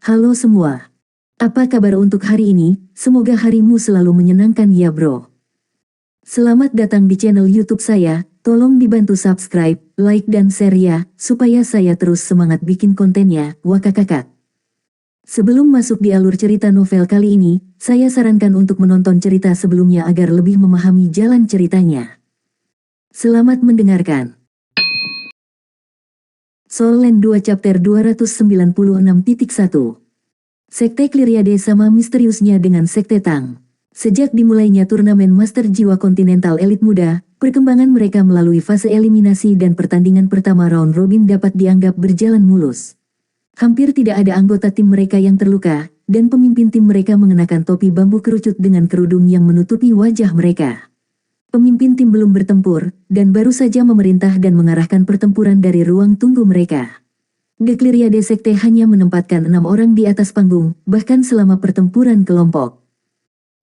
Halo semua. Apa kabar untuk hari ini? Semoga harimu selalu menyenangkan ya bro. Selamat datang di channel YouTube saya. Tolong dibantu subscribe, like dan share ya, supaya saya terus semangat bikin kontennya. Wakakakak. Sebelum masuk di alur cerita novel kali ini, saya sarankan untuk menonton cerita sebelumnya agar lebih memahami jalan ceritanya. Selamat mendengarkan. Soul Land 2 Chapter 296.1 Sekte Clyriade sama misteriusnya dengan Sekte Tang. Sejak dimulainya turnamen Master Jiwa Kontinental Elit Muda, perkembangan mereka melalui fase eliminasi dan pertandingan pertama round robin dapat dianggap berjalan mulus. Hampir tidak ada anggota tim mereka yang terluka, dan pemimpin tim mereka mengenakan topi bambu kerucut dengan kerudung yang menutupi wajah mereka. Pemimpin tim belum bertempur, dan baru saja memerintah dan mengarahkan pertempuran dari ruang tunggu mereka. The Clyriade Sekte hanya menempatkan 6 orang di atas panggung, bahkan selama pertempuran kelompok.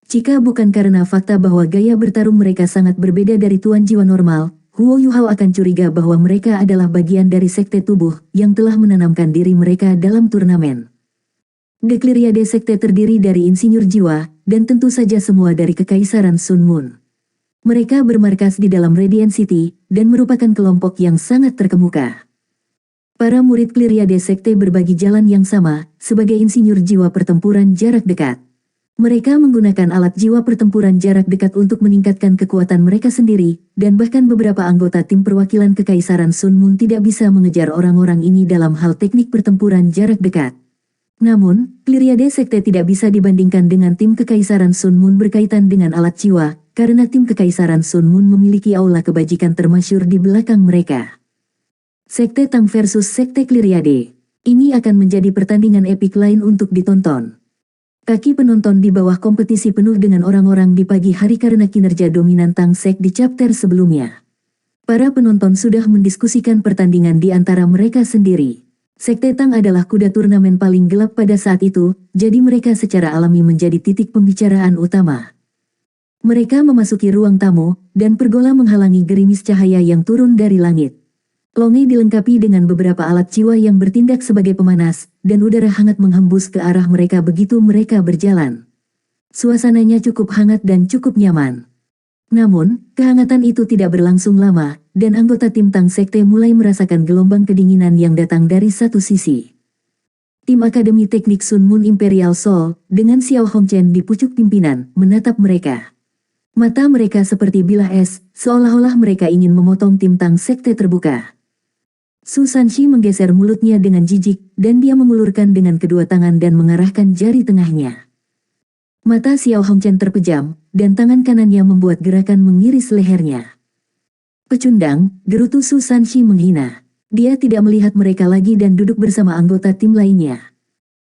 Jika bukan karena fakta bahwa gaya bertarung mereka sangat berbeda dari Tuan Jiwa normal, Huo Yuhao akan curiga bahwa mereka adalah bagian dari Sekte Tubuh yang telah menanamkan diri mereka dalam turnamen. The Clyriade Sekte terdiri dari insinyur jiwa, dan tentu saja semua dari Kekaisaran Sun Moon. Mereka bermarkas di dalam Radiant City, dan merupakan kelompok yang sangat terkemuka. Para murid Clyriade Sekte berbagi jalan yang sama, sebagai insinyur jiwa pertempuran jarak dekat. Mereka menggunakan alat jiwa pertempuran jarak dekat untuk meningkatkan kekuatan mereka sendiri, dan bahkan beberapa anggota tim perwakilan Kekaisaran Sun Moon tidak bisa mengejar orang-orang ini dalam hal teknik pertempuran jarak dekat. Namun, Clyriade Sekte tidak bisa dibandingkan dengan tim Kekaisaran Sun Moon berkaitan dengan alat jiwa, karena tim Kekaisaran Sun Moon memiliki aula kebajikan termasyhur di belakang mereka. Sekte Tang versus Sekte Clyriade. Ini akan menjadi pertandingan epik lain untuk ditonton. Kaki penonton di bawah kompetisi penuh dengan orang-orang di pagi hari karena kinerja dominan Tang Sek di chapter sebelumnya. Para penonton sudah mendiskusikan pertandingan di antara mereka sendiri. Sekte Tang adalah kuda turnamen paling gelap pada saat itu, jadi mereka secara alami menjadi titik pembicaraan utama. Mereka memasuki ruang tamu, dan pergola menghalangi gerimis cahaya yang turun dari langit. Longe dilengkapi dengan beberapa alat jiwa yang bertindak sebagai pemanas, dan udara hangat menghembus ke arah mereka begitu mereka berjalan. Suasananya cukup hangat dan cukup nyaman. Namun, kehangatan itu tidak berlangsung lama, dan anggota tim Tang Sekte mulai merasakan gelombang kedinginan yang datang dari satu sisi. Tim Akademi Teknik Sun Moon Imperial Soul, dengan Xiao Hongchen di pucuk pimpinan, menatap mereka. Mata mereka seperti bilah es, seolah-olah mereka ingin memotong tim Tang Sekte terbuka. Su Sanxi menggeser mulutnya dengan jijik, dan dia mengulurkan dengan kedua tangan dan mengarahkan jari tengahnya. Mata Xiao Hongchen terpejam, dan tangan kanannya membuat gerakan mengiris lehernya. Pecundang, gerutu Su Sanxi menghina. Dia tidak melihat mereka lagi dan duduk bersama anggota tim lainnya.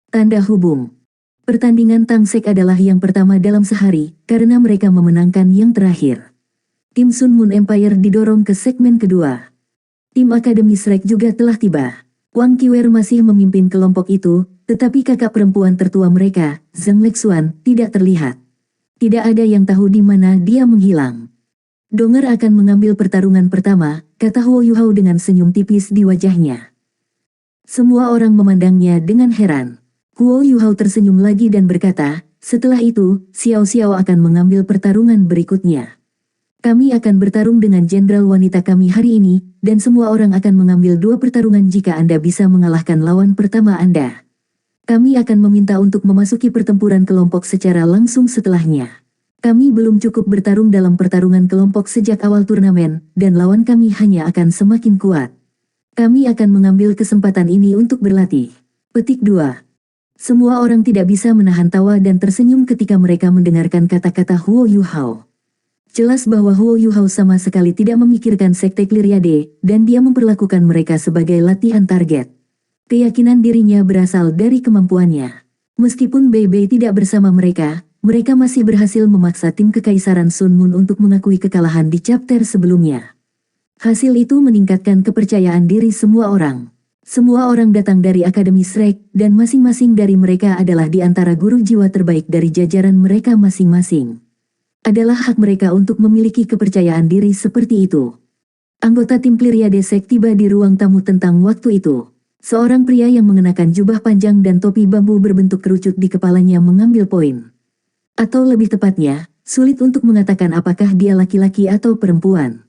Tanda hubung. Pertandingan Tang Sek adalah yang pertama dalam sehari, karena mereka memenangkan yang terakhir. Tim Sun Moon Empire didorong ke segmen kedua. Tim Akademi Shrek juga telah tiba. Wang Qiwer masih memimpin kelompok itu, tetapi kakak perempuan tertua mereka, Zhang Lexuan, tidak terlihat. Tidak ada yang tahu di mana dia menghilang. Donger akan mengambil pertarungan pertama, kata Huo Yuhao dengan senyum tipis di wajahnya. Semua orang memandangnya dengan heran. Huo Yuhao tersenyum lagi dan berkata, setelah itu, Xiao Xiao akan mengambil pertarungan berikutnya. Kami akan bertarung dengan jenderal wanita kami hari ini, dan semua orang akan mengambil 2 pertarungan jika Anda bisa mengalahkan lawan pertama Anda. Kami akan meminta untuk memasuki pertempuran kelompok secara langsung setelahnya. Kami belum cukup bertarung dalam pertarungan kelompok sejak awal turnamen, dan lawan kami hanya akan semakin kuat. Kami akan mengambil kesempatan ini untuk berlatih. Petik 2. Semua orang tidak bisa menahan tawa dan tersenyum ketika mereka mendengarkan kata-kata Huo Yuhao. Jelas bahwa Huo Yuhao sama sekali tidak memikirkan Sekte Clyriade, dan dia memperlakukan mereka sebagai latihan target. Keyakinan dirinya berasal dari kemampuannya. Meskipun Bei Bei tidak bersama mereka, mereka masih berhasil memaksa tim Kekaisaran Sun Moon untuk mengakui kekalahan di chapter sebelumnya. Hasil itu meningkatkan kepercayaan diri semua orang. Semua orang datang dari Akademi Shrek, dan masing-masing dari mereka adalah di antara guru jiwa terbaik dari jajaran mereka masing-masing. Adalah hak mereka untuk memiliki kepercayaan diri seperti itu. Anggota tim Clyriade Sek tiba di ruang tamu tentang waktu itu. Seorang pria yang mengenakan jubah panjang dan topi bambu berbentuk kerucut di kepalanya mengambil poin. Atau lebih tepatnya, sulit untuk mengatakan apakah dia laki-laki atau perempuan.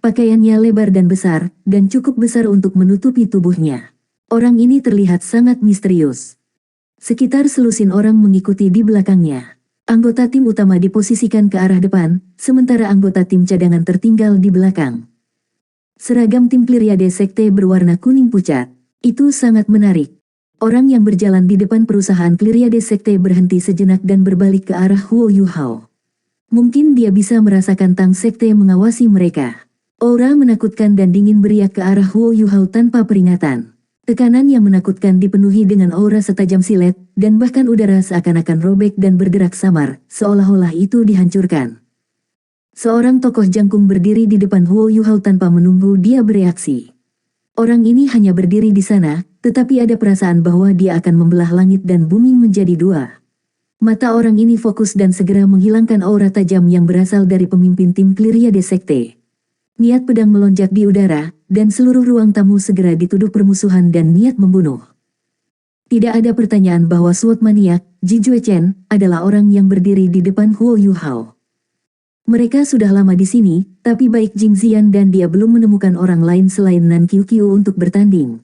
Pakaiannya lebar dan besar, dan cukup besar untuk menutupi tubuhnya. Orang ini terlihat sangat misterius. Sekitar selusin orang mengikuti di belakangnya. Anggota tim utama diposisikan ke arah depan, sementara anggota tim cadangan tertinggal di belakang. Seragam tim Kyriade Sekte berwarna kuning pucat. Itu sangat menarik. Orang yang berjalan di depan perusahaan Kyriade Sekte berhenti sejenak dan berbalik ke arah Huo Yuhao. Mungkin dia bisa merasakan Tang Sekte mengawasi mereka. Aura menakutkan dan dingin beriak ke arah Huo Yuhao tanpa peringatan. Tekanan yang menakutkan dipenuhi dengan aura setajam silet, dan bahkan udara seakan-akan robek dan bergerak samar, seolah-olah itu dihancurkan. Seorang tokoh jangkung berdiri di depan Huo Yuhao tanpa menunggu dia bereaksi. Orang ini hanya berdiri di sana, tetapi ada perasaan bahwa dia akan membelah langit dan bumi menjadi dua. Mata orang ini fokus dan segera menghilangkan aura tajam yang berasal dari pemimpin tim Kyriade Sekte. Niat pedang melonjak di udara, dan seluruh ruang tamu segera dituduh permusuhan dan niat membunuh. Tidak ada pertanyaan bahwa SWAT maniak, Ji Juechen, adalah orang yang berdiri di depan Huo Yuhao. Mereka sudah lama di sini, tapi baik Jing Xian dan dia belum menemukan orang lain selain Nan Qiuqiu untuk bertanding.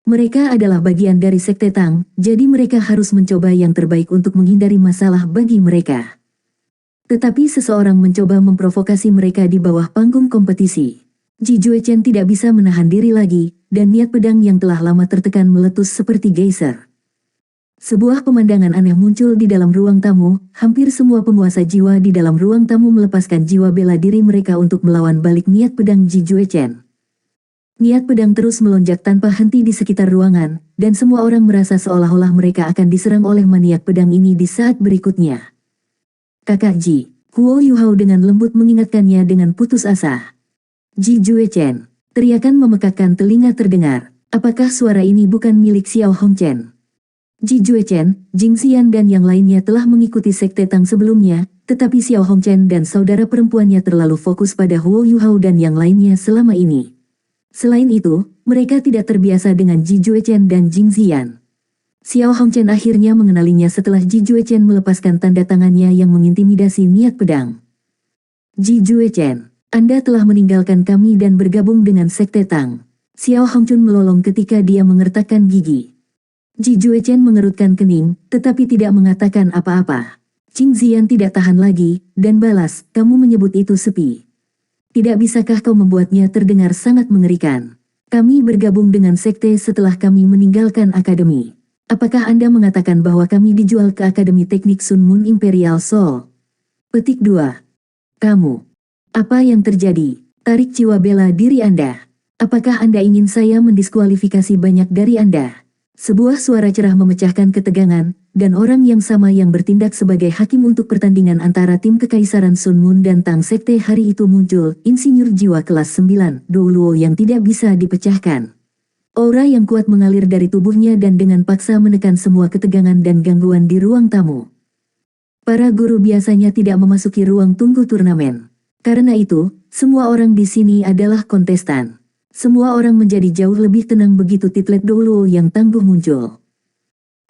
Mereka adalah bagian dari Sekte Tang, jadi mereka harus mencoba yang terbaik untuk menghindari masalah bagi mereka. Tetapi seseorang mencoba memprovokasi mereka di bawah panggung kompetisi. Ji Juechen tidak bisa menahan diri lagi, dan niat pedang yang telah lama tertekan meletus seperti geyser. Sebuah pemandangan aneh muncul di dalam ruang tamu, hampir semua penguasa jiwa di dalam ruang tamu melepaskan jiwa bela diri mereka untuk melawan balik niat pedang Ji Juechen. Niat pedang terus melonjak tanpa henti di sekitar ruangan, dan semua orang merasa seolah-olah mereka akan diserang oleh maniak pedang ini di saat berikutnya. Kakak Ji, Huo Yuhao dengan lembut mengingatkannya dengan putus asa. Ji Juechen, teriakan memekakkan telinga terdengar. Apakah suara ini bukan milik Xiao Hongchen? Ji Juechen, Jing Xian dan yang lainnya telah mengikuti Sekte Tang sebelumnya, tetapi Xiao Hongchen dan saudara perempuannya terlalu fokus pada Huo Yuhao dan yang lainnya selama ini. Selain itu, mereka tidak terbiasa dengan Ji Juechen dan Jing Xian. Xiao Hongchen akhirnya mengenalinya setelah Ji Juechen melepaskan tanda tangannya yang mengintimidasi niat pedang. Ji Juechen, Anda telah meninggalkan kami dan bergabung dengan Sekte Tang. Xiao Hongchen melolong ketika dia mengertakkan gigi. Ji Juechen mengerutkan kening, tetapi tidak mengatakan apa-apa. Jing Xian tidak tahan lagi, dan balas, kamu menyebut itu sepi. Tidak bisakah kau membuatnya terdengar sangat mengerikan? Kami bergabung dengan sekte setelah kami meninggalkan akademi. Apakah Anda mengatakan bahwa kami dijual ke Akademi Teknik Sun Moon Imperial Soul? Petik 2. Kamu. Apa yang terjadi? Tarik jiwa bela diri Anda. Apakah Anda ingin saya mendiskualifikasi banyak dari Anda? Sebuah suara cerah memecahkan ketegangan, dan orang yang sama yang bertindak sebagai hakim untuk pertandingan antara tim Kekaisaran Sun Moon dan Tang Sekte hari itu muncul, insinyur jiwa kelas 9, Dou Luo yang tidak bisa dipecahkan. Aura yang kuat mengalir dari tubuhnya dan dengan paksa menekan semua ketegangan dan gangguan di ruang tamu. Para guru biasanya tidak memasuki ruang tunggu turnamen. Karena itu, semua orang di sini adalah kontestan. Semua orang menjadi jauh lebih tenang begitu titlet Dou Luo yang tangguh muncul.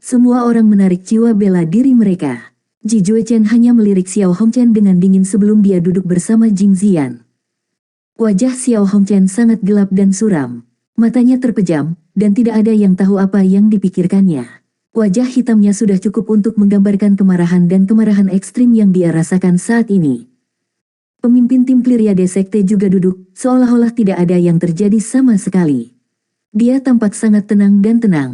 Semua orang menarik jiwa bela diri mereka. Ji Juechen hanya melirik Xiao Hongchen dengan dingin sebelum dia duduk bersama Jing Xian. Wajah Xiao Hongchen sangat gelap dan suram. Matanya terpejam, dan tidak ada yang tahu apa yang dipikirkannya. Wajah hitamnya sudah cukup untuk menggambarkan kemarahan dan kemarahan ekstrim yang dia rasakan saat ini. Pemimpin tim Kyriade Sekte juga duduk, seolah-olah tidak ada yang terjadi sama sekali. Dia tampak sangat tenang dan tenang.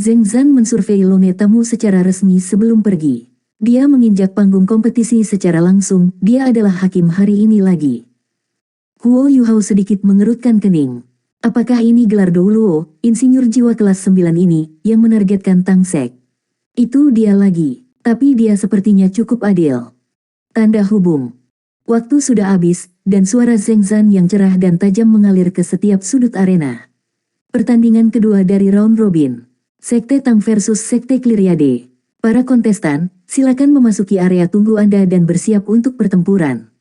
Zheng Zan mensurvei lone tamu secara resmi sebelum pergi. Dia menginjak panggung kompetisi secara langsung, dia adalah hakim hari ini lagi. Huo Yuhao sedikit mengerutkan kening. Apakah ini gelar Dou Luo, insinyur jiwa kelas 9 ini, yang menargetkan Tang Sek? Itu dia lagi, tapi dia sepertinya cukup adil. Tanda hubung. Waktu sudah habis, dan suara Zheng Zan yang cerah dan tajam mengalir ke setiap sudut arena. Pertandingan kedua dari round robin. Sekte Tang versus Sekte Kyriade. Para kontestan, silakan memasuki area tunggu Anda dan bersiap untuk pertempuran.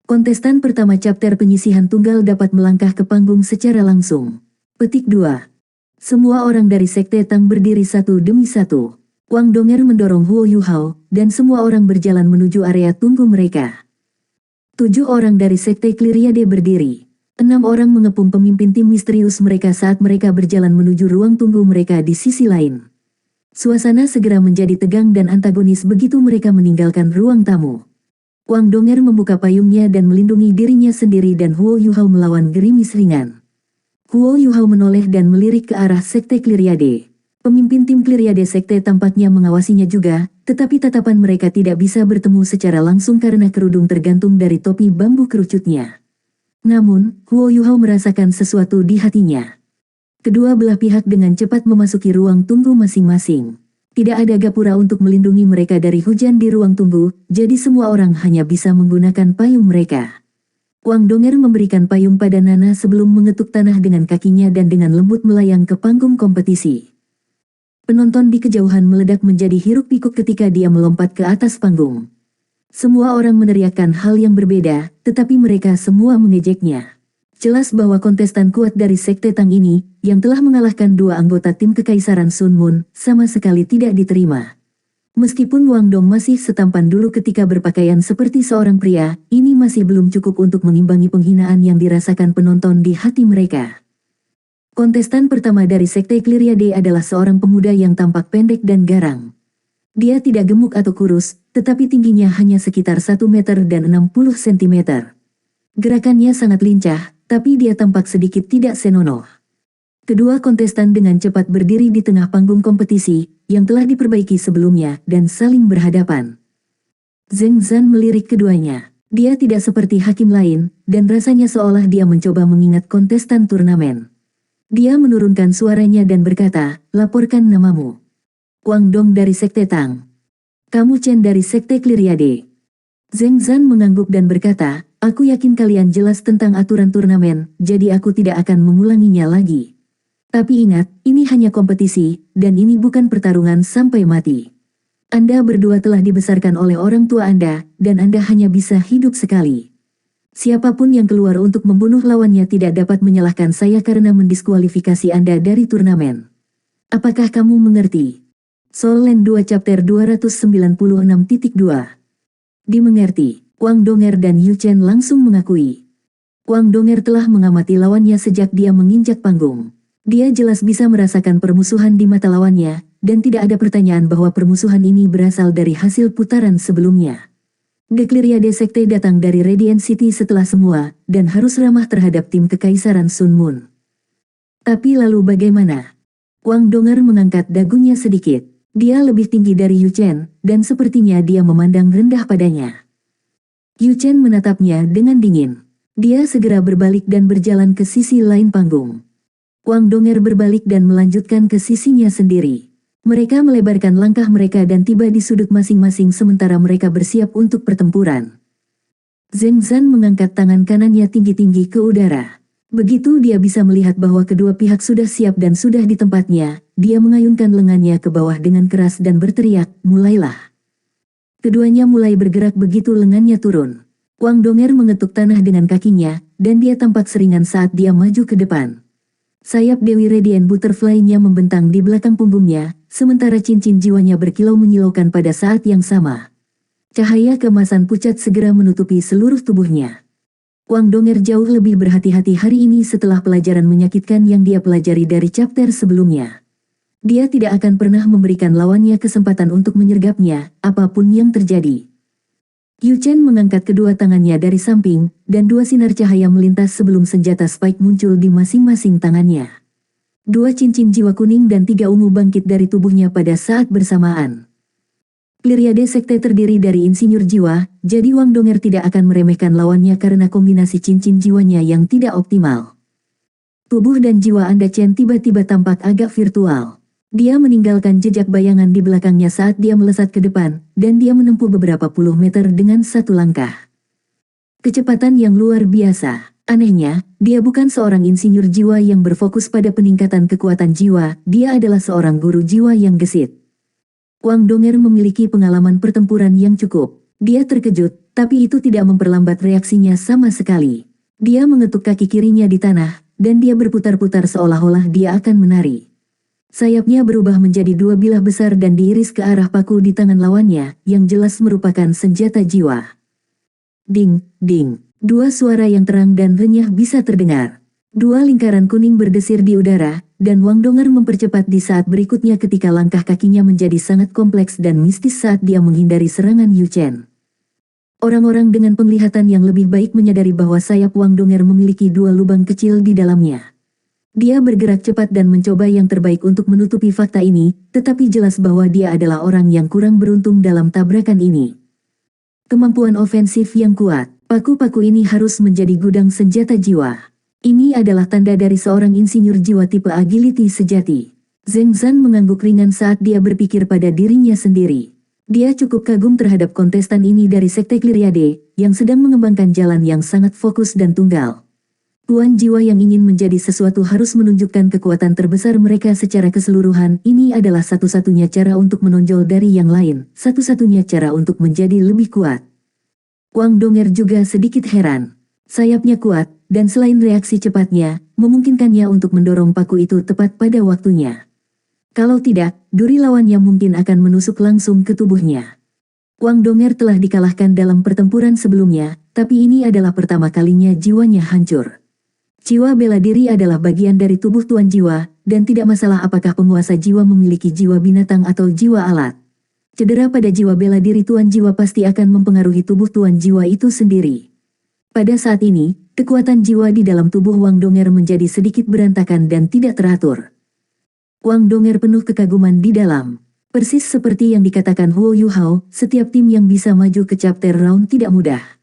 Kontestan pertama chapter penyisihan tunggal dapat melangkah ke panggung secara langsung. Petik 2. Semua orang dari Sekte Tang berdiri satu demi satu. Wang Donger mendorong Huo Yuhao, dan semua orang berjalan menuju area tunggu mereka. 7 orang dari Sekte Cleariade berdiri. 6 orang mengepung pemimpin tim misterius mereka saat mereka berjalan menuju ruang tunggu mereka di sisi lain. Suasana segera menjadi tegang dan antagonis begitu mereka meninggalkan ruang tamu. Wang Donger membuka payungnya dan melindungi dirinya sendiri dan Huo Yuhao melawan gerimis ringan. Huo Yuhao menoleh dan melirik ke arah Sekte Cleariade. Pemimpin tim Cleariade Sekte tampaknya mengawasinya juga, tetapi tatapan mereka tidak bisa bertemu secara langsung karena kerudung tergantung dari topi bambu kerucutnya. Namun, Huo Yuhao merasakan sesuatu di hatinya. Kedua belah pihak dengan cepat memasuki ruang tunggu masing-masing. Tidak ada gapura untuk melindungi mereka dari hujan di ruang tunggu, jadi semua orang hanya bisa menggunakan payung mereka. Wang Donger memberikan payung pada Nana sebelum mengetuk tanah dengan kakinya dan dengan lembut melayang ke panggung kompetisi. Penonton di kejauhan meledak menjadi hiruk-pikuk ketika dia melompat ke atas panggung. Semua orang meneriakkan hal yang berbeda, tetapi mereka semua mengejeknya. Jelas bahwa kontestan kuat dari Sekte Tang ini, yang telah mengalahkan 2 anggota tim Kekaisaran Sun Moon, sama sekali tidak diterima. Meskipun Wang Dong masih setampan dulu ketika berpakaian seperti seorang pria, ini masih belum cukup untuk mengimbangi penghinaan yang dirasakan penonton di hati mereka. Kontestan pertama dari Sekte Cleariade adalah seorang pemuda yang tampak pendek dan garang. Dia tidak gemuk atau kurus, tetapi tingginya hanya sekitar 1 meter dan 60 sentimeter. Gerakannya sangat lincah, tapi dia tampak sedikit tidak senonoh. Kedua kontestan dengan cepat berdiri di tengah panggung kompetisi, yang telah diperbaiki sebelumnya, dan saling berhadapan. Zheng Zhan melirik keduanya. Dia tidak seperti hakim lain, dan rasanya seolah dia mencoba mengingat kontestan turnamen. Dia menurunkan suaranya dan berkata, "Laporkan namamu." Wang Dong dari Sekte Tang. Kamu Chen dari Sekte Cleariade. Zheng Zhan mengangguk dan berkata, "Aku yakin kalian jelas tentang aturan turnamen, jadi aku tidak akan mengulanginya lagi. Tapi ingat, ini hanya kompetisi, dan ini bukan pertarungan sampai mati. Anda berdua telah dibesarkan oleh orang tua Anda, dan Anda hanya bisa hidup sekali. Siapapun yang keluar untuk membunuh lawannya tidak dapat menyalahkan saya karena mendiskualifikasi Anda dari turnamen. Apakah kamu mengerti?" Soul Land 2 Chapter 296.2. Dimengerti, Wang Donger dan Yu Chen langsung mengakui. Wang Donger telah mengamati lawannya sejak dia menginjak panggung. Dia jelas bisa merasakan permusuhan di mata lawannya, dan tidak ada pertanyaan bahwa permusuhan ini berasal dari hasil putaran sebelumnya. The Cleariade Sekte datang dari Radiant City setelah semua, dan harus ramah terhadap tim Kekaisaran Sun Moon. Tapi lalu bagaimana? Wang Donger mengangkat dagunya sedikit. Dia lebih tinggi dari Yu Chen, dan sepertinya dia memandang rendah padanya. Yu Chen menatapnya dengan dingin. Dia segera berbalik dan berjalan ke sisi lain panggung. Wang Donger berbalik dan melanjutkan ke sisinya sendiri. Mereka melebarkan langkah mereka dan tiba di sudut masing-masing sementara mereka bersiap untuk pertempuran. Zheng Zhan mengangkat tangan kanannya tinggi-tinggi ke udara. Begitu dia bisa melihat bahwa kedua pihak sudah siap dan sudah di tempatnya, dia mengayunkan lengannya ke bawah dengan keras dan berteriak, "Mulailah." Keduanya mulai bergerak begitu lengannya turun. Wang Donger mengetuk tanah dengan kakinya, dan dia tampak seringan saat dia maju ke depan. Sayap Dewi Radiant Butterfly-nya membentang di belakang punggungnya, sementara cincin jiwanya berkilau menyilaukan pada saat yang sama. Cahaya keemasan pucat segera menutupi seluruh tubuhnya. Wang Donger jauh lebih berhati-hati hari ini setelah pelajaran menyakitkan yang dia pelajari dari chapter sebelumnya. Dia tidak akan pernah memberikan lawannya kesempatan untuk menyergapnya, apapun yang terjadi. Yu Chen mengangkat kedua tangannya dari samping, dan 2 sinar cahaya melintas sebelum senjata Spike muncul di masing-masing tangannya. 2 cincin jiwa kuning dan 3 ungu bangkit dari tubuhnya pada saat bersamaan. Cleariade Sekte terdiri dari insinyur jiwa, jadi Wang Donger tidak akan meremehkan lawannya karena kombinasi cincin jiwanya yang tidak optimal. Tubuh dan jiwa Anda Chen tiba-tiba tampak agak virtual. Dia meninggalkan jejak bayangan di belakangnya saat dia melesat ke depan, dan dia menempuh beberapa puluh meter dengan 1 langkah. Kecepatan yang luar biasa. Anehnya, dia bukan seorang insinyur jiwa yang berfokus pada peningkatan kekuatan jiwa, dia adalah seorang guru jiwa yang gesit. Wang Donger memiliki pengalaman pertempuran yang cukup. Dia terkejut, tapi itu tidak memperlambat reaksinya sama sekali. Dia mengetuk kaki kirinya di tanah, dan dia berputar-putar seolah-olah dia akan menari. Sayapnya berubah menjadi dua bilah besar dan diiris ke arah paku di tangan lawannya, yang jelas merupakan senjata jiwa. Ding, ding. Dua suara yang terang dan renyah bisa terdengar. Dua lingkaran kuning berdesir di udara, dan Wang Donger mempercepat di saat berikutnya ketika langkah kakinya menjadi sangat kompleks dan mistis saat dia menghindari serangan Yu Chen. Orang-orang dengan penglihatan yang lebih baik menyadari bahwa sayap Wang Donger memiliki dua lubang kecil di dalamnya. Dia bergerak cepat dan mencoba yang terbaik untuk menutupi fakta ini, tetapi jelas bahwa dia adalah orang yang kurang beruntung dalam tabrakan ini. Kemampuan ofensif yang kuat, paku-paku ini harus menjadi gudang senjata jiwa. Ini adalah tanda dari seorang insinyur jiwa tipe agility sejati. Zheng Zan mengangguk ringan saat dia berpikir pada dirinya sendiri. Dia cukup kagum terhadap kontestan ini dari Sekte Kyriade, yang sedang mengembangkan jalan yang sangat fokus dan tunggal. Tuan jiwa yang ingin menjadi sesuatu harus menunjukkan kekuatan terbesar mereka secara keseluruhan. Ini adalah satu-satunya cara untuk menonjol dari yang lain, satu-satunya cara untuk menjadi lebih kuat. Wang Donger juga sedikit heran. Sayapnya kuat, dan selain reaksi cepatnya, memungkinkannya untuk mendorong paku itu tepat pada waktunya. Kalau tidak, duri lawannya mungkin akan menusuk langsung ke tubuhnya. Wang Donger telah dikalahkan dalam pertempuran sebelumnya, tapi ini adalah pertama kalinya jiwanya hancur. Jiwa bela diri adalah bagian dari tubuh tuan jiwa, dan tidak masalah apakah penguasa jiwa memiliki jiwa binatang atau jiwa alat. Cedera pada jiwa bela diri tuan jiwa pasti akan mempengaruhi tubuh tuan jiwa itu sendiri. Pada saat ini, kekuatan jiwa di dalam tubuh Wang Donger menjadi sedikit berantakan dan tidak teratur. Wang Donger penuh kekaguman di dalam. Persis seperti yang dikatakan Huo Yuhao, setiap tim yang bisa maju ke chapter round tidak mudah.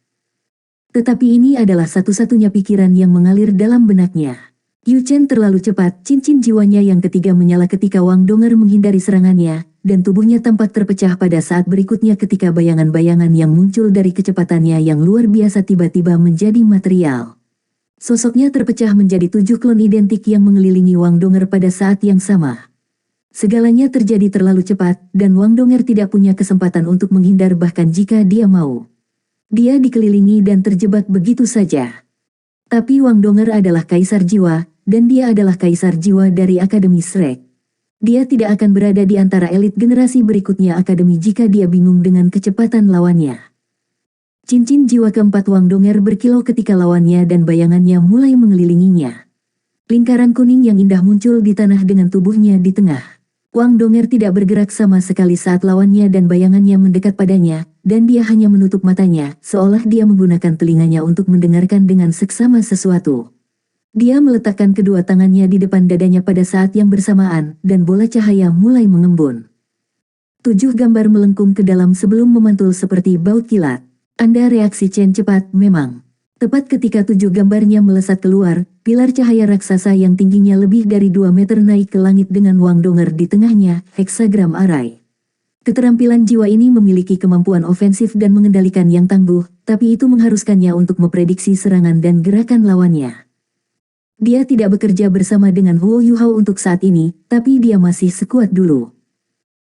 Tetapi ini adalah satu-satunya pikiran yang mengalir dalam benaknya. Yu Chen terlalu cepat, cincin jiwanya yang ketiga menyala ketika Wang Donger menghindari serangannya, dan tubuhnya tampak terpecah pada saat berikutnya ketika bayangan-bayangan yang muncul dari kecepatannya yang luar biasa tiba-tiba menjadi material. Sosoknya terpecah menjadi 7 klon identik yang mengelilingi Wang Donger pada saat yang sama. Segalanya terjadi terlalu cepat, dan Wang Donger tidak punya kesempatan untuk menghindar bahkan jika dia mau. Dia dikelilingi dan terjebak begitu saja. Tapi Wang Donger adalah kaisar jiwa, dan dia adalah kaisar jiwa dari Akademi Shrek. Dia tidak akan berada di antara elit generasi berikutnya Akademi jika dia bingung dengan kecepatan lawannya. Cincin jiwa keempat Wang Donger berkilau ketika lawannya dan bayangannya mulai mengelilinginya. Lingkaran kuning yang indah muncul di tanah dengan tubuhnya di tengah. Wang Donger tidak bergerak sama sekali saat lawannya dan bayangannya mendekat padanya, dan dia hanya menutup matanya, seolah dia menggunakan telinganya untuk mendengarkan dengan seksama sesuatu. Dia meletakkan kedua tangannya di depan dadanya pada saat yang bersamaan, dan bola cahaya mulai mengembun. 7 gambar melengkung ke dalam sebelum memantul seperti baut kilat. Anda reaksi Chen cepat, memang. Tepat ketika 7 gambarnya melesat keluar, pilar cahaya raksasa yang tingginya lebih dari 2 meter naik ke langit dengan Wang Donger di tengahnya, heksagram arai. Keterampilan jiwa ini memiliki kemampuan ofensif dan mengendalikan yang tangguh, tapi itu mengharuskannya untuk memprediksi serangan dan gerakan lawannya. Dia tidak bekerja bersama dengan Huo Yuhao untuk saat ini, tapi dia masih sekuat dulu.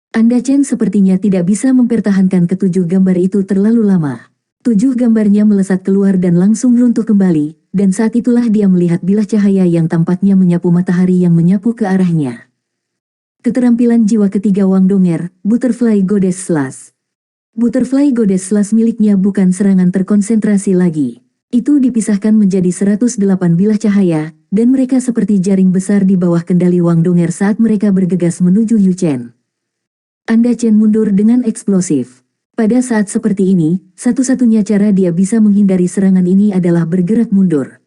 Anda Chen sepertinya tidak bisa mempertahankan ketujuh gambar itu terlalu lama. 7 gambarnya melesat keluar dan langsung runtuh kembali, dan saat itulah dia melihat bilah cahaya yang tampaknya menyapu matahari yang menyapu ke arahnya. Keterampilan jiwa ketiga Wang Donger, Butterfly Goddess Slash. Butterfly Goddess Slash miliknya bukan serangan terkonsentrasi lagi. Itu dipisahkan menjadi 108 bilah cahaya, dan mereka seperti jaring besar di bawah kendali Wang Donger saat mereka bergegas menuju Yu Chen. Anda Chen mundur dengan eksplosif. Pada saat seperti ini, satu-satunya cara dia bisa menghindari serangan ini adalah bergerak mundur.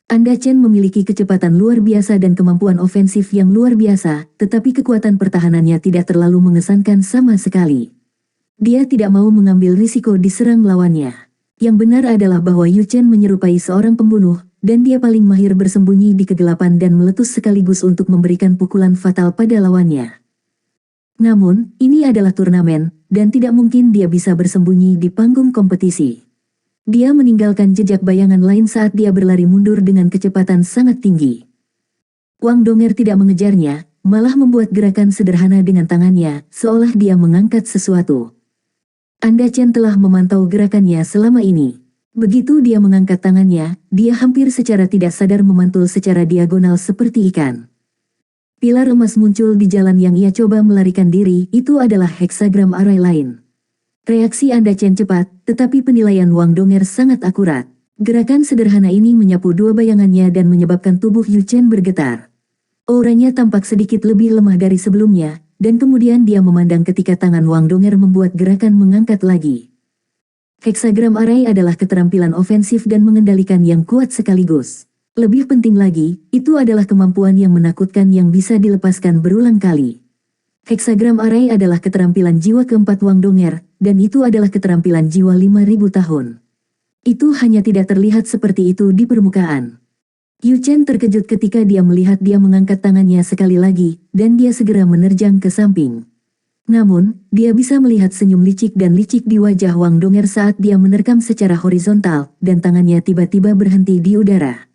Anda Chen memiliki kecepatan luar biasa dan kemampuan ofensif yang luar biasa, tetapi kekuatan pertahanannya tidak terlalu mengesankan sama sekali. Dia tidak mau mengambil risiko diserang lawannya. Yang benar adalah bahwa Yu Chen menyerupai seorang pembunuh, dan dia paling mahir bersembunyi di kegelapan dan meletus sekaligus untuk memberikan pukulan fatal pada lawannya. Namun, ini adalah turnamen, dan tidak mungkin dia bisa bersembunyi di panggung kompetisi. Dia meninggalkan jejak bayangan lain saat dia berlari mundur dengan kecepatan sangat tinggi. Wang Donger tidak mengejarnya, malah membuat gerakan sederhana dengan tangannya, seolah dia mengangkat sesuatu. Anda Chen telah memantau gerakannya selama ini. Begitu dia mengangkat tangannya, dia hampir secara tidak sadar memantul secara diagonal seperti ikan. Pilar emas muncul di jalan yang ia coba melarikan diri, itu adalah heksagram array lain. Reaksi Anda Chen cepat, tetapi penilaian Wang Donger sangat akurat. Gerakan sederhana ini menyapu dua bayangannya dan menyebabkan tubuh Yu Chen bergetar. Auranya tampak sedikit lebih lemah dari sebelumnya, dan kemudian dia memandang ketika tangan Wang Donger membuat gerakan mengangkat lagi. Heksagram array adalah keterampilan ofensif dan mengendalikan yang kuat sekaligus. Lebih penting lagi, itu adalah kemampuan yang menakutkan yang bisa dilepaskan berulang kali. Heksagram array adalah keterampilan jiwa keempat Wang Donger, dan itu adalah keterampilan jiwa 5000 tahun. Itu hanya tidak terlihat seperti itu di permukaan. Yu Chen terkejut ketika dia melihat dia mengangkat tangannya sekali lagi, dan dia segera menerjang ke samping. Namun, dia bisa melihat senyum licik dan licik di wajah Wang Donger saat dia menerkam secara horizontal, dan tangannya tiba-tiba berhenti di udara.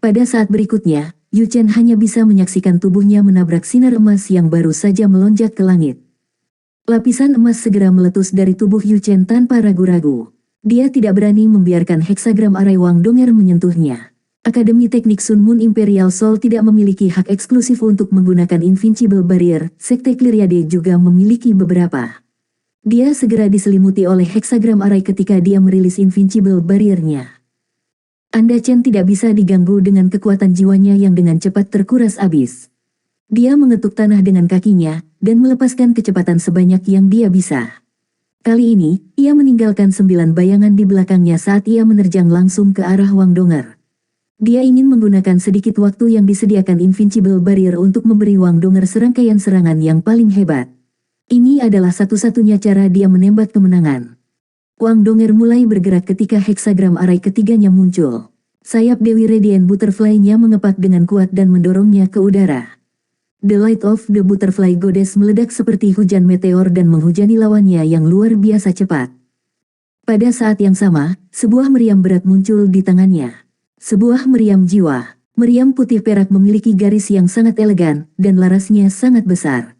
Pada saat berikutnya, Yu Chen hanya bisa menyaksikan tubuhnya menabrak sinar emas yang baru saja melonjak ke langit. Lapisan emas segera meletus dari tubuh Yu Chen tanpa ragu-ragu. Dia tidak berani membiarkan heksagram array Wang Donger menyentuhnya. Akademi Teknik Sun Moon Imperial Soul tidak memiliki hak eksklusif untuk menggunakan Invincible Barrier, Sekte Clyriade juga memiliki beberapa. Dia segera diselimuti oleh heksagram array ketika dia merilis Invincible Barrier-nya. Anda Chen tidak bisa diganggu dengan kekuatan jiwanya yang dengan cepat terkuras habis. Dia mengetuk tanah dengan kakinya, dan melepaskan kecepatan sebanyak yang dia bisa. Kali ini, ia meninggalkan 9 bayangan di belakangnya saat ia menerjang langsung ke arah Wang Donger. Dia ingin menggunakan sedikit waktu yang disediakan Invincible Barrier untuk memberi Wang Donger serangkaian serangan yang paling hebat. Ini adalah satu-satunya cara dia menembak kemenangan. Wang Donger mulai bergerak ketika heksagram array ketiganya muncul. Sayap Dewi Radiant Butterfly-nya mengepak dengan kuat dan mendorongnya ke udara. The Light of the Butterfly Goddess meledak seperti hujan meteor dan menghujani lawannya yang luar biasa cepat. Pada saat yang sama, sebuah meriam berat muncul di tangannya. Sebuah meriam jiwa. Meriam putih perak memiliki garis yang sangat elegan, dan larasnya sangat besar.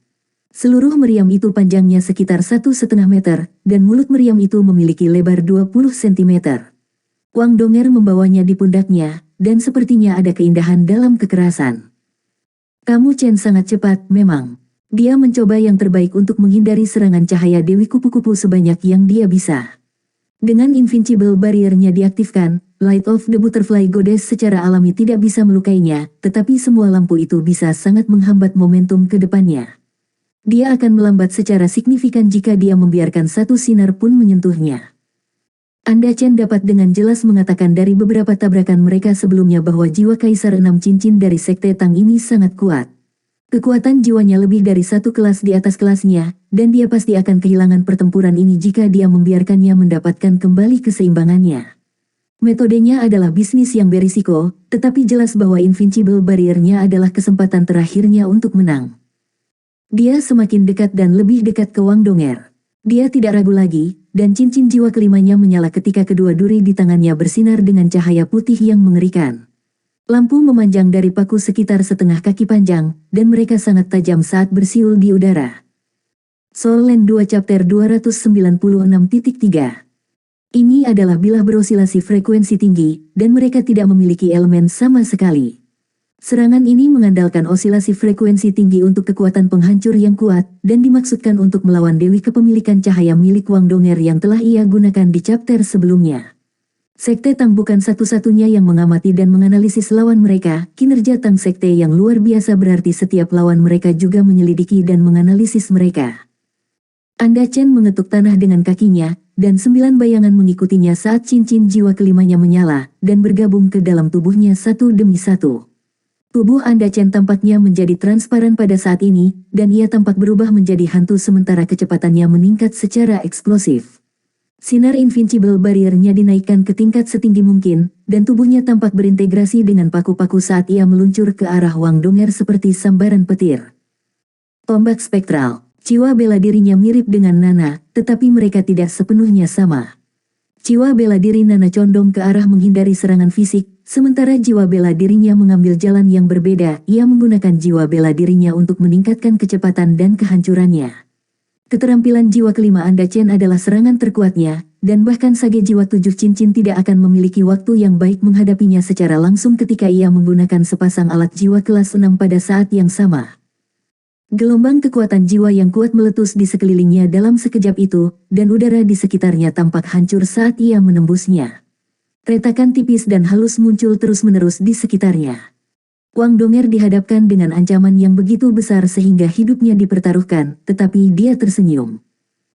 Seluruh meriam itu panjangnya sekitar 1,5 meter, dan mulut meriam itu memiliki lebar 20 cm. Wang Donger membawanya di pundaknya, dan sepertinya ada keindahan dalam kekerasan. Kamu Chen sangat cepat, memang. Dia mencoba yang terbaik untuk menghindari serangan cahaya Dewi Kupu-Kupu sebanyak yang dia bisa. Dengan Invincible Barrier-nya diaktifkan, Light of the Butterfly Goddess secara alami tidak bisa melukainya, tetapi semua lampu itu bisa sangat menghambat momentum ke depannya. Dia akan melambat secara signifikan jika dia membiarkan satu sinar pun menyentuhnya. Anda Chen dapat dengan jelas mengatakan dari beberapa tabrakan mereka sebelumnya bahwa jiwa Kaisar 6 Cincin dari Sekte Tang ini sangat kuat. Kekuatan jiwanya lebih dari satu kelas di atas kelasnya, dan dia pasti akan kehilangan pertempuran ini jika dia membiarkannya mendapatkan kembali keseimbangannya. Metodenya adalah bisnis yang berisiko, tetapi jelas bahwa Invincible Barrier-nya adalah kesempatan terakhirnya untuk menang. Dia semakin dekat dan lebih dekat ke Wang Donger. Dia tidak ragu lagi, dan cincin jiwa kelimanya menyala ketika kedua duri di tangannya bersinar dengan cahaya putih yang mengerikan. Lampu memanjang dari paku sekitar setengah kaki panjang, dan mereka sangat tajam saat bersiul di udara. Soul Land 2 Chapter 296.3. Ini adalah bilah berosilasi frekuensi tinggi, dan mereka tidak memiliki elemen sama sekali. Serangan ini mengandalkan osilasi frekuensi tinggi untuk kekuatan penghancur yang kuat, dan dimaksudkan untuk melawan Dewi Kepemilikan Cahaya milik Wang Donger yang telah ia gunakan di chapter sebelumnya. Sekte Tang bukan satu-satunya yang mengamati dan menganalisis lawan mereka, kinerja Tang Sekte yang luar biasa berarti setiap lawan mereka juga menyelidiki dan menganalisis mereka. Anda Chen mengetuk tanah dengan kakinya, dan 9 bayangan mengikutinya saat cincin jiwa kelimanya menyala, dan bergabung ke dalam tubuhnya satu demi satu. Tubuh Anda Chen tampaknya menjadi transparan pada saat ini, dan ia tampak berubah menjadi hantu sementara kecepatannya meningkat secara eksplosif. Sinar Invincible Barrier-nya dinaikkan ke tingkat setinggi mungkin, dan tubuhnya tampak berintegrasi dengan paku-paku saat ia meluncur ke arah Wang Donger seperti sambaran petir. Tombak spektral. Jiwa bela dirinya mirip dengan Nana, tetapi mereka tidak sepenuhnya sama. Jiwa bela diri Nana condong ke arah menghindari serangan fisik, sementara jiwa bela dirinya mengambil jalan yang berbeda. Ia menggunakan jiwa bela dirinya untuk meningkatkan kecepatan dan kehancurannya. Keterampilan jiwa kelima Anda Chen adalah serangan terkuatnya, dan bahkan Sage Jiwa 7 Cincin tidak akan memiliki waktu yang baik menghadapinya secara langsung ketika ia menggunakan sepasang alat jiwa kelas 6 pada saat yang sama. Gelombang kekuatan jiwa yang kuat meletus di sekelilingnya dalam sekejap itu, dan udara di sekitarnya tampak hancur saat ia menembusnya. Retakan tipis dan halus muncul terus-menerus di sekitarnya. Wang Donger dihadapkan dengan ancaman yang begitu besar sehingga hidupnya dipertaruhkan, tetapi dia tersenyum.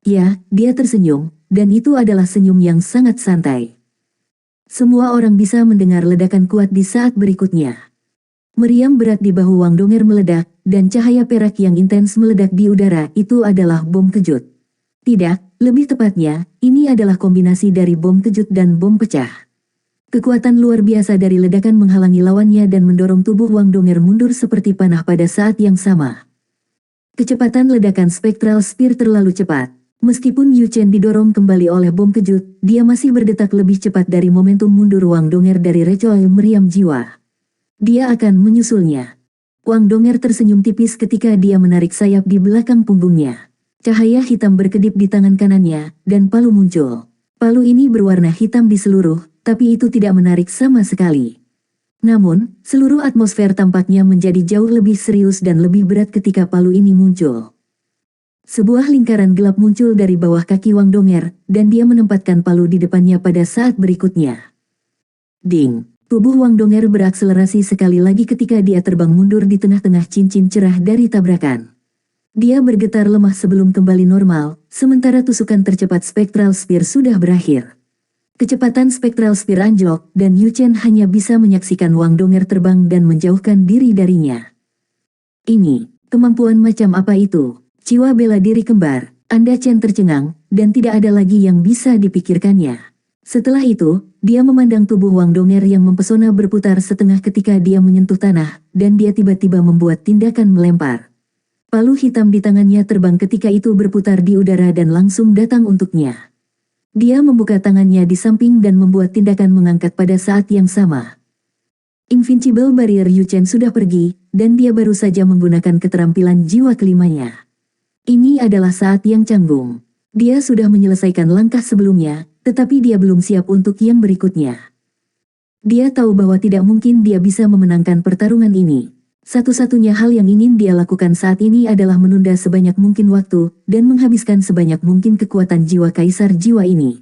Ya, dia tersenyum, dan itu adalah senyum yang sangat santai. Semua orang bisa mendengar ledakan kuat di saat berikutnya. Meriam berat di bahu Wang Donger meledak, dan cahaya perak yang intens meledak di udara. Itu adalah bom kejut. Tidak, lebih tepatnya, ini adalah kombinasi dari bom kejut dan bom pecah. Kekuatan luar biasa dari ledakan menghalangi lawannya dan mendorong tubuh Wang Donger mundur seperti panah pada saat yang sama. Kecepatan ledakan Spectral Spear terlalu cepat. Meskipun Yu Chen didorong kembali oleh bom kejut, dia masih berdetak lebih cepat dari momentum mundur Wang Donger dari recoil meriam jiwa. Dia akan menyusulnya. Wang Donger tersenyum tipis ketika dia menarik sayap di belakang punggungnya. Cahaya hitam berkedip di tangan kanannya, dan palu muncul. Palu ini berwarna hitam di seluruh, tapi itu tidak menarik sama sekali. Namun, seluruh atmosfer tampaknya menjadi jauh lebih serius dan lebih berat ketika palu ini muncul. Sebuah lingkaran gelap muncul dari bawah kaki Wang Donger, dan dia menempatkan palu di depannya pada saat berikutnya. Ding! Tubuh Wang Donger berakselerasi sekali lagi ketika dia terbang mundur di tengah-tengah cincin cerah dari tabrakan. Dia bergetar lemah sebelum kembali normal, sementara tusukan tercepat Spectral Spear sudah berakhir. Kecepatan Spectral Spear anjlok, dan Yu Chen hanya bisa menyaksikan Wang Donger terbang dan menjauhkan diri darinya. Ini, kemampuan macam apa itu? Jiwa bela diri kembar, Anda Chen tercengang, dan tidak ada lagi yang bisa dipikirkannya. Setelah itu, dia memandang tubuh Wang Donger yang mempesona berputar setengah ketika dia menyentuh tanah, dan dia tiba-tiba membuat tindakan melempar. Palu hitam di tangannya terbang ketika itu berputar di udara dan langsung datang untuknya. Dia membuka tangannya di samping dan membuat tindakan mengangkat pada saat yang sama. Invincible Barrier Yu Chen sudah pergi, dan dia baru saja menggunakan keterampilan jiwa kelimanya. Ini adalah saat yang canggung. Dia sudah menyelesaikan langkah sebelumnya, tetapi dia belum siap untuk yang berikutnya. Dia tahu bahwa tidak mungkin dia bisa memenangkan pertarungan ini. Satu-satunya hal yang ingin dia lakukan saat ini adalah menunda sebanyak mungkin waktu, dan menghabiskan sebanyak mungkin kekuatan jiwa kaisar jiwa ini.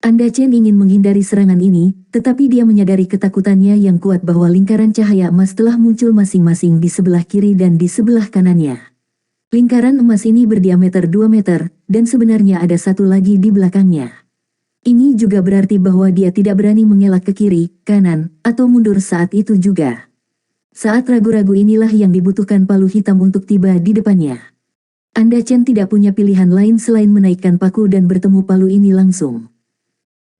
Anda Chen ingin menghindari serangan ini, tetapi dia menyadari ketakutannya yang kuat bahwa lingkaran cahaya emas telah muncul masing-masing di sebelah kiri dan di sebelah kanannya. Lingkaran emas ini berdiameter 2 meter, dan sebenarnya ada satu lagi di belakangnya. Ini juga berarti bahwa dia tidak berani mengelak ke kiri, kanan, atau mundur saat itu juga. Saat ragu-ragu inilah yang dibutuhkan palu hitam untuk tiba di depannya. Anda Chen tidak punya pilihan lain selain menaikkan paku dan bertemu palu ini langsung.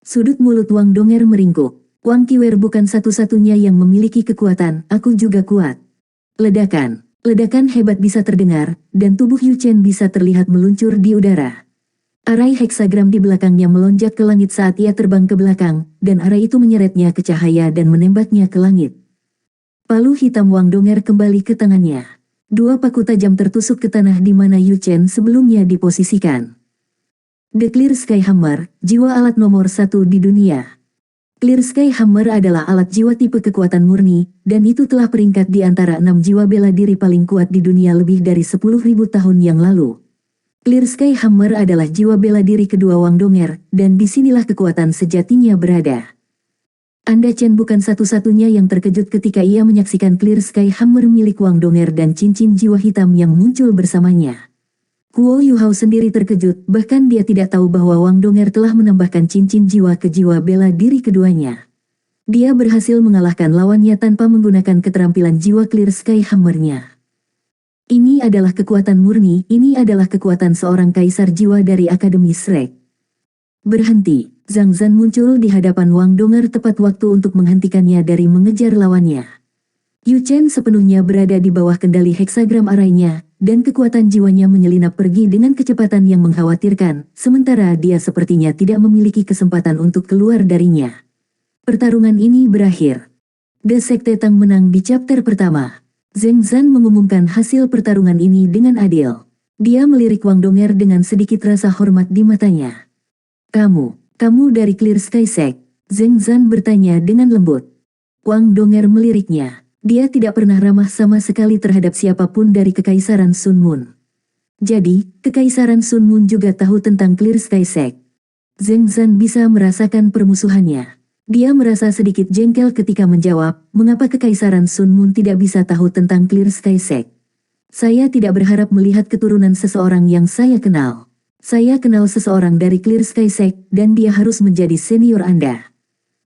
Sudut mulut Wang Donger meringkuk. Wang Qiwer bukan satu-satunya yang memiliki kekuatan, aku juga kuat. Ledakan. Ledakan hebat bisa terdengar, dan tubuh Yu Chen bisa terlihat meluncur di udara. Arai heksagram di belakangnya melonjak ke langit saat ia terbang ke belakang, dan arai itu menyeretnya ke cahaya dan menembaknya ke langit. Palu hitam Wang Donger kembali ke tangannya. Dua paku tajam tertusuk ke tanah di mana Yu Chen sebelumnya diposisikan. The Clear Sky Hammer, jiwa alat nomor 1 di dunia. Clear Sky Hammer adalah alat jiwa tipe kekuatan murni, dan itu telah peringkat di antara 6 jiwa bela diri paling kuat di dunia lebih dari 10.000 tahun yang lalu. Clear Sky Hammer adalah jiwa bela diri kedua Wang Donger, dan disinilah kekuatan sejatinya berada. Anda Chen bukan satu-satunya yang terkejut ketika ia menyaksikan Clear Sky Hammer milik Wang Donger dan cincin jiwa hitam yang muncul bersamanya. Kuo Yuhao sendiri terkejut, bahkan dia tidak tahu bahwa Wang Donger telah menambahkan cincin jiwa ke jiwa bela diri keduanya. Dia berhasil mengalahkan lawannya tanpa menggunakan keterampilan jiwa Clear Sky Hammer-nya. Ini adalah kekuatan murni, ini adalah kekuatan seorang kaisar jiwa dari Akademi Shrek. Berhenti, Zhang Zhan muncul di hadapan Wang Donger tepat waktu untuk menghentikannya dari mengejar lawannya. Yu Chen sepenuhnya berada di bawah kendali heksagram arainya, dan kekuatan jiwanya menyelinap pergi dengan kecepatan yang mengkhawatirkan, sementara dia sepertinya tidak memiliki kesempatan untuk keluar darinya. Pertarungan ini berakhir. The Sekte Tang menang di chapter pertama. Zhang Zhan mengumumkan hasil pertarungan ini dengan adil. Dia melirik Wang Donger dengan sedikit rasa hormat di matanya. Kamu dari Clear Sky Sect? Zhang Zhan bertanya dengan lembut. Wang Donger meliriknya. Dia tidak pernah ramah sama sekali terhadap siapapun dari Kekaisaran Sun Moon. Jadi, Kekaisaran Sun Moon juga tahu tentang Clear Sky Sect. Zheng Zan bisa merasakan permusuhannya. Dia merasa sedikit jengkel ketika menjawab, mengapa Kekaisaran Sun Moon tidak bisa tahu tentang Clear Sky Sect. Saya tidak berharap melihat keturunan seseorang yang saya kenal. Saya kenal seseorang dari Clear Sky Sect dan dia harus menjadi senior Anda.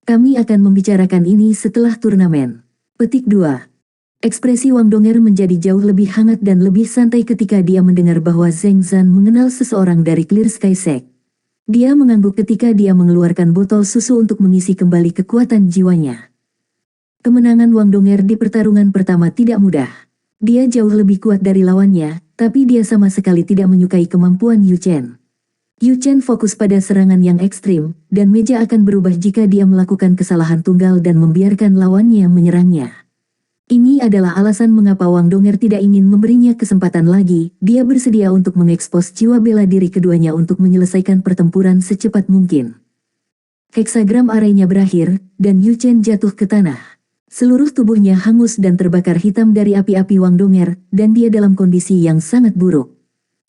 Kami akan membicarakan ini setelah turnamen. Petik 2. Ekspresi Wang Donger menjadi jauh lebih hangat dan lebih santai ketika dia mendengar bahwa Zheng Zan mengenal seseorang dari Clear Sky Sect. Dia mengangguk ketika dia mengeluarkan botol susu untuk mengisi kembali kekuatan jiwanya. Kemenangan Wang Donger di pertarungan pertama tidak mudah. Dia jauh lebih kuat dari lawannya, tapi dia sama sekali tidak menyukai kemampuan Yu Chen. Yu Chen fokus pada serangan yang ekstrim, dan meja akan berubah jika dia melakukan kesalahan tunggal dan membiarkan lawannya menyerangnya. Ini adalah alasan mengapa Wang Donger tidak ingin memberinya kesempatan lagi. Dia bersedia untuk mengekspos jiwa bela diri keduanya untuk menyelesaikan pertempuran secepat mungkin. Heksagram arainya berakhir, dan Yu Chen jatuh ke tanah. Seluruh tubuhnya hangus dan terbakar hitam dari api-api Wang Donger, dan dia dalam kondisi yang sangat buruk.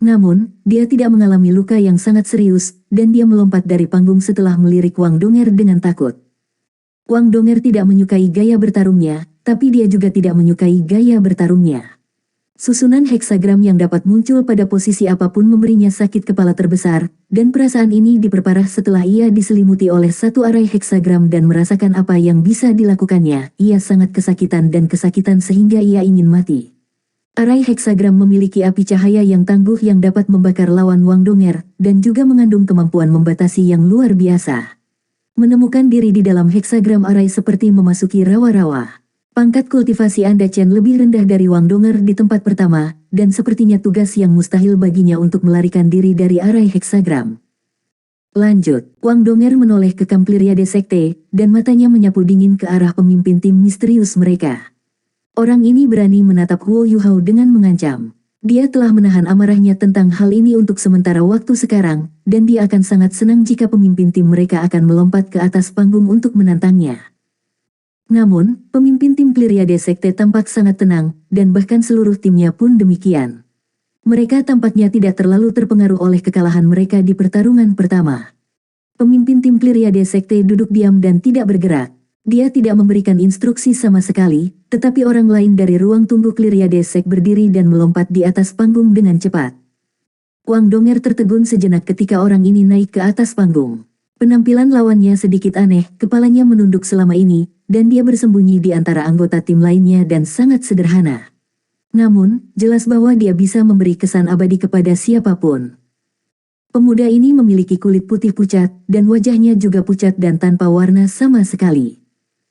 Namun, dia tidak mengalami luka yang sangat serius, dan dia melompat dari panggung setelah melirik Wang Donger dengan takut. Wang Donger tidak menyukai gaya bertarungnya, tapi dia juga tidak menyukai gaya bertarungnya. Susunan heksagram yang dapat muncul pada posisi apapun memberinya sakit kepala terbesar, dan perasaan ini diperparah setelah ia diselimuti oleh satu arai heksagram dan merasakan apa yang bisa dilakukannya. Ia sangat kesakitan dan kesakitan sehingga ia ingin mati. Arai heksagram memiliki api cahaya yang tangguh yang dapat membakar lawan Wang Donger, dan juga mengandung kemampuan membatasi yang luar biasa. Menemukan diri di dalam heksagram arai seperti memasuki rawa-rawa. Pangkat kultivasi Anda Chen lebih rendah dari Wang Donger di tempat pertama, dan sepertinya tugas yang mustahil baginya untuk melarikan diri dari arai heksagram. Lanjut, Wang Donger menoleh ke Kampliriade Sekte, dan matanya menyapu dingin ke arah pemimpin tim misterius mereka. Orang ini berani menatap Huo Yuhao dengan mengancam. Dia telah menahan amarahnya tentang hal ini untuk sementara waktu sekarang, dan dia akan sangat senang jika pemimpin tim mereka akan melompat ke atas panggung untuk menantangnya. Namun, pemimpin tim Cleariade Sekte tampak sangat tenang, dan bahkan seluruh timnya pun demikian. Mereka tampaknya tidak terlalu terpengaruh oleh kekalahan mereka di pertarungan pertama. Pemimpin tim Cleariade Sekte duduk diam dan tidak bergerak. Dia tidak memberikan instruksi sama sekali, tetapi orang lain dari ruang tunggu Cleariade Sekte berdiri dan melompat di atas panggung dengan cepat. Wang Donger tertegun sejenak ketika orang ini naik ke atas panggung. Penampilan lawannya sedikit aneh, kepalanya menunduk selama ini, dan dia bersembunyi di antara anggota tim lainnya dan sangat sederhana. Namun, jelas bahwa dia bisa memberi kesan abadi kepada siapapun. Pemuda ini memiliki kulit putih pucat, dan wajahnya juga pucat dan tanpa warna sama sekali.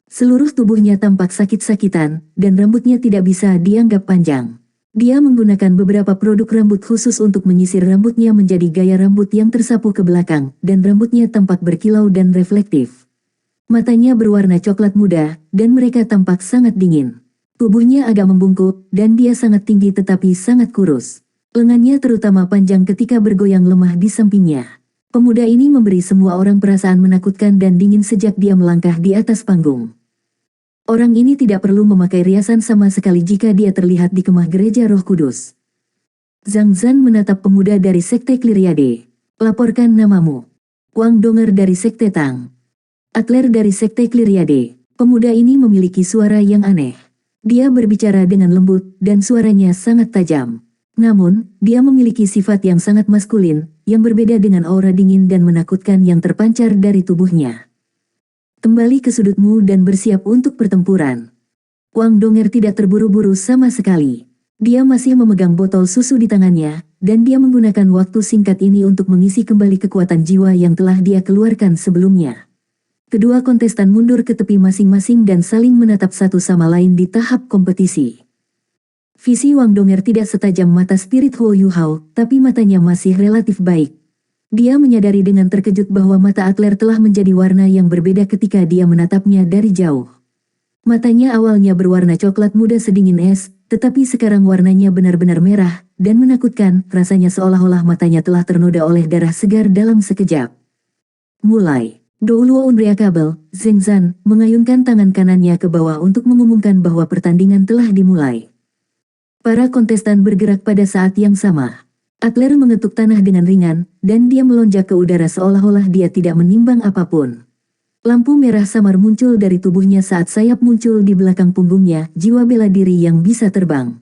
Seluruh tubuhnya tampak sakit-sakitan, dan rambutnya tidak bisa dianggap panjang. Dia menggunakan beberapa produk rambut khusus untuk menyisir rambutnya menjadi gaya rambut yang tersapu ke belakang, dan rambutnya tampak berkilau dan reflektif. Matanya berwarna coklat muda, dan mereka tampak sangat dingin. Tubuhnya agak membungkuk, dan dia sangat tinggi tetapi sangat kurus. Lengannya terutama panjang ketika bergoyang lemah di sampingnya. Pemuda ini memberi semua orang perasaan menakutkan dan dingin sejak dia melangkah di atas panggung. Orang ini tidak perlu memakai riasan sama sekali jika dia terlihat di kemah gereja Roh Kudus. Zhang Zan menatap pemuda dari Sekte Cleariade. Laporkan namamu. Wang Donger dari Sekte Tang. Adler dari Sekte Cleariade. Pemuda ini memiliki suara yang aneh. Dia berbicara dengan lembut, dan suaranya sangat tajam. Namun, dia memiliki sifat yang sangat maskulin, yang berbeda dengan aura dingin dan menakutkan yang terpancar dari tubuhnya. Kembali ke sudutmu dan bersiap untuk pertempuran. Wang Donger tidak terburu-buru sama sekali. Dia masih memegang botol susu di tangannya, dan dia menggunakan waktu singkat ini untuk mengisi kembali kekuatan jiwa yang telah dia keluarkan sebelumnya. Kedua kontestan mundur ke tepi masing-masing dan saling menatap satu sama lain di tahap kompetisi. Visi Wang Donger tidak setajam mata spirit Huo Yuhao, tapi matanya masih relatif baik. Dia menyadari dengan terkejut bahwa mata Adler telah menjadi warna yang berbeda ketika dia menatapnya dari jauh. Matanya awalnya berwarna coklat muda sedingin es, tetapi sekarang warnanya benar-benar merah, dan menakutkan, rasanya seolah-olah matanya telah ternoda oleh darah segar dalam sekejap. Mulai. Douluo Unreachable, Zheng Zan, mengayunkan tangan kanannya ke bawah untuk mengumumkan bahwa pertandingan telah dimulai. Para kontestan bergerak pada saat yang sama. Adler mengetuk tanah dengan ringan, dan dia melonjak ke udara seolah-olah dia tidak menimbang apapun. Lampu merah samar muncul dari tubuhnya saat sayap muncul di belakang punggungnya, jiwa bela diri yang bisa terbang.